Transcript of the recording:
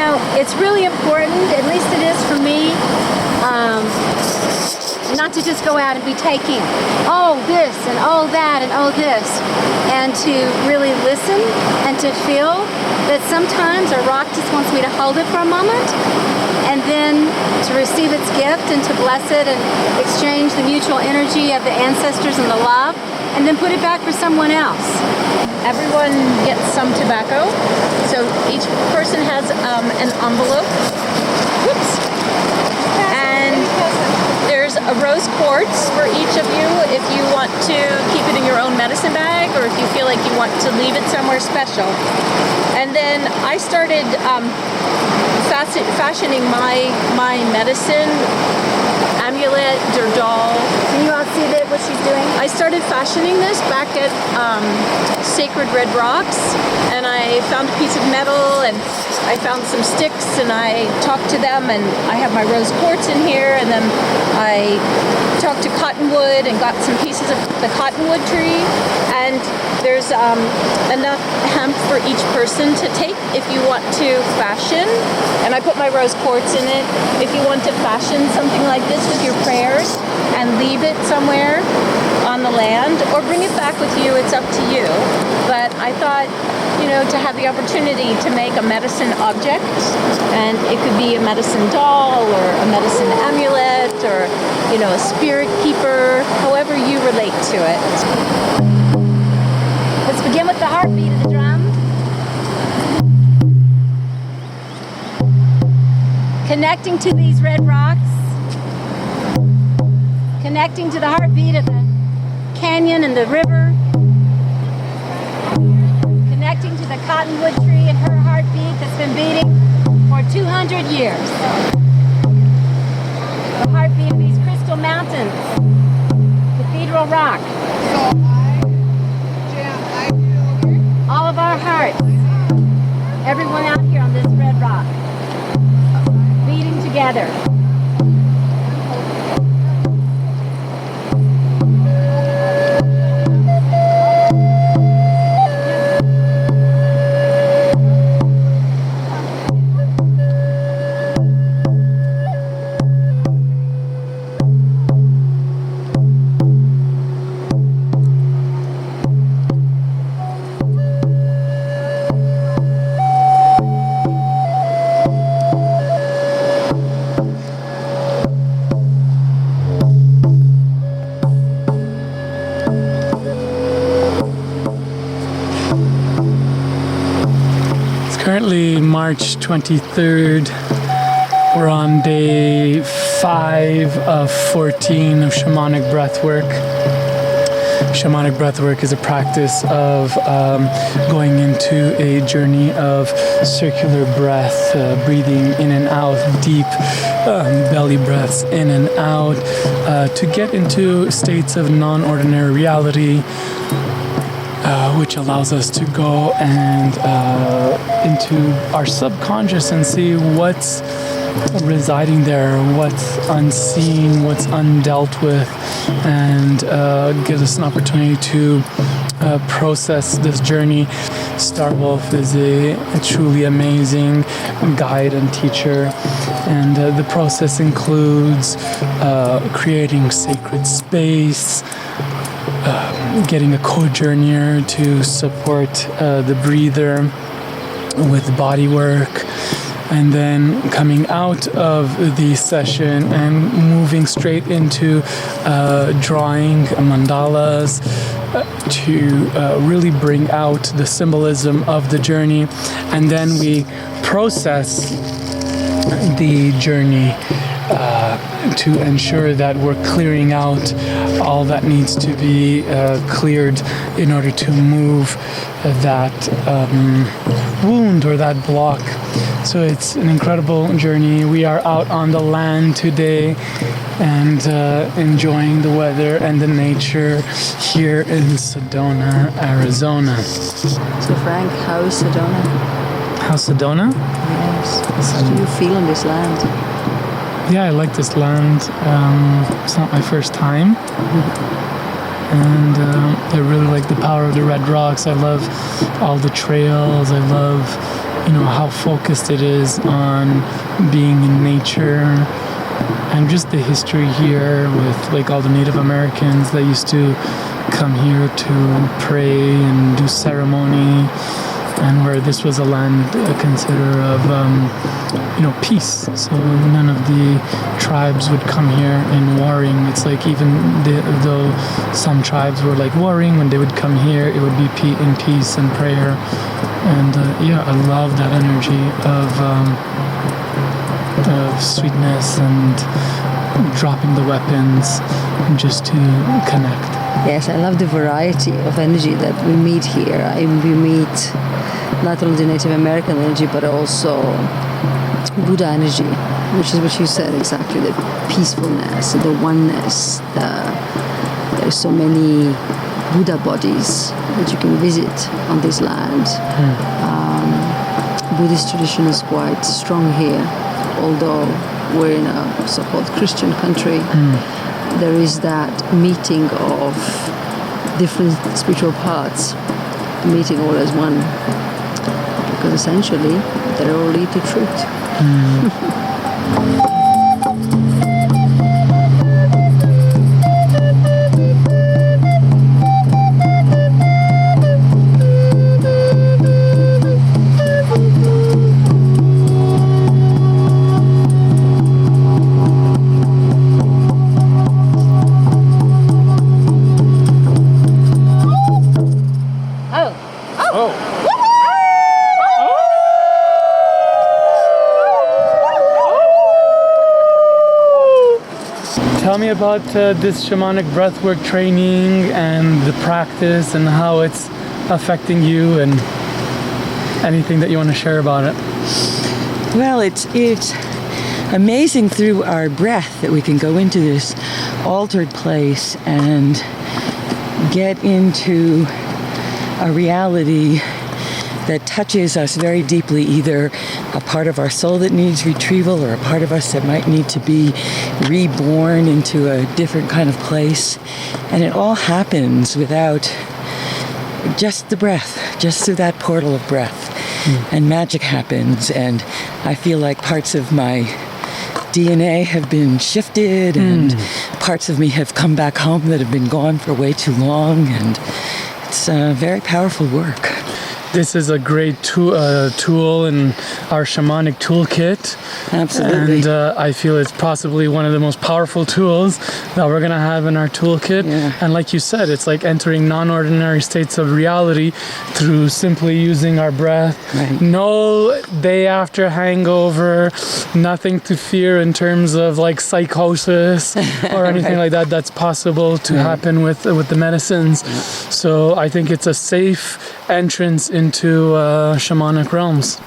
know, it's really important, at least it is for me, not to just go out and be taking, oh this and oh that and oh this, and to really listen and to feel that sometimes a rock just wants me to hold it for a moment, and then to receive its gift and to bless it and exchange the mutual energy of the ancestors and the love, and then put it back for someone else. Everyone gets some tobacco, so each person has an envelope. Whoops. And there's a rose quartz for each of you if you want to keep it in your own medicine bag, or if you feel like you want to leave it somewhere special. And then I started fashioning my medicine amulet or doll. Can you all see that what she's doing? I started fashioning this back at Sacred Red Rocks, and I found a piece of metal, and I found some sticks, and I talked to them, and I have my rose quartz in here, and then I talked to cottonwood and got some pieces of the cottonwood tree, and there's enough hemp for each person to take if you want to fashion, and I put my rose quartz in it. If you want to fashion something like this with your prayers and leave it somewhere on the land, or bring it back with you, it's up to you. But I thought, you know, to have the opportunity to make a medicine object, and it could be a medicine doll or a medicine amulet or, you know, a spirit keeper, however you relate to it. Let's begin with the heartbeat of the drum. Connecting to these red rocks. Connecting to the heartbeat of the canyon and the river. Connecting to the cottonwood tree and her heartbeat that's been beating for 200 years. The heartbeat of these crystal mountains. Cathedral Rock. All of our hearts. Everyone out here on this red rock. Beating together. Currently March 23rd. We're on day 5 of 14 of Shamanic Breathwork. Shamanic Breathwork is a practice of going into a journey of circular breath, breathing in and out, deep belly breaths in and out, to get into states of non-ordinary reality, which allows us to go and into our subconscious and see what's residing there, what's unseen, what's undealt with, and gives us an opportunity to process this journey. Starwolf is a truly amazing guide and teacher, and the process includes creating sacred space, getting a co-journeyer to support the breather with body work, and then coming out of the session and moving straight into drawing mandalas to really bring out the symbolism of the journey. And then we process the journey to ensure that we're clearing out all that needs to be cleared in order to move that wound or that block. So it's an incredible journey. We are out on the land today and enjoying the weather and the nature here in Sedona, Arizona. So Frank, how is Sedona? How's Sedona? Yes. How do you feel in this land? Yeah, I like this land. It's not my first time. And I really like the power of the red rocks. I love all the trails. I love how focused it is on being in nature, and just the history here with like all the Native Americans that used to come here to pray and do ceremony, and where this was a land considered of peace. So none of the tribes would come here in warring. It's like even though some tribes were like warring, when they would come here, it would be in peace and prayer. And I love that energy of sweetness and dropping the weapons just to connect. Yes, I love the variety of energy that we meet here. We meet not only the Native American energy, but also Buddha energy, which is what you said exactly, the peacefulness, the oneness. There's so many Buddha bodies that you can visit on this land. Buddhist tradition is quite strong here, although we're in a so-called Christian country. There is that meeting of different spiritual paths, meeting all as one, because essentially they all lead to truth. Tell me about this shamanic breathwork training and the practice and how it's affecting you, and anything that you want to share about it. Well, it's amazing through our breath that we can go into this altered place and get into a reality that touches us very deeply, either a part of our soul that needs retrieval or a part of us that might need to be reborn into a different kind of place. And it all happens without just the breath, just through that portal of breath. And magic happens, and I feel like parts of my DNA have been shifted, and parts of me have come back home that have been gone for way too long, and it's very powerful work. This is a great tool in our shamanic toolkit. Absolutely. And I feel it's possibly one of the most powerful tools that we're going to have in our toolkit. Yeah. And like you said, it's like entering non-ordinary states of reality through simply using our breath. Right. No day after hangover, nothing to fear in terms of like psychosis or anything like that. That's possible to happen with the medicines. Yeah. So I think it's a safe entrance into shamanic realms.